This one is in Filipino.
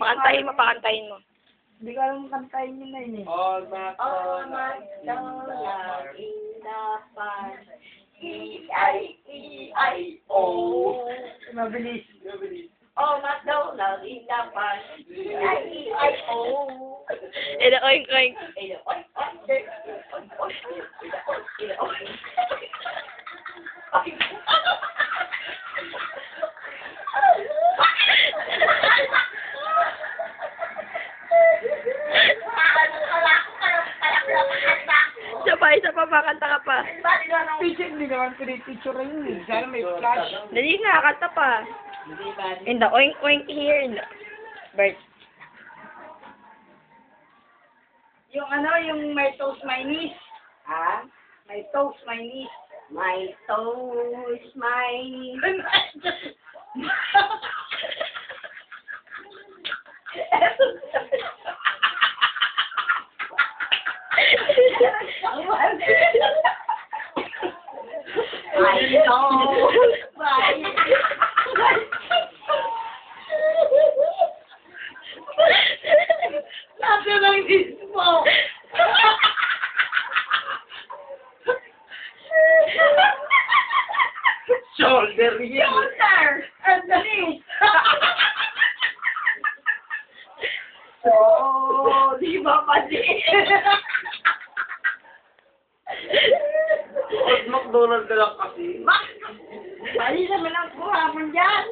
Pakantahin mo, pakantahin mo. Hindi ko alam kantahin yun na yun eh. All McDonald's in the pan. E-I-E-I-O. Mabilis. Oh, McDonald's in the pan. E-I-E-I-O. Eda, oink, oink. Isa pa, makanta ka pa. Picture, hindi naman pinipicture yun eh. Sana may flash. Dali nga, kanta pa. In the oink, oink here. In the... Bird. Yung yung my toast, my niece. Ha? My toast, my niece. My toes, my... I know. Nasa lang dis mo. shoulder yan. Shoulder! And the knee. Oh, di ba pa din? Old McDonald's ka lang kasi. Mali naman ang kuha mo dyan.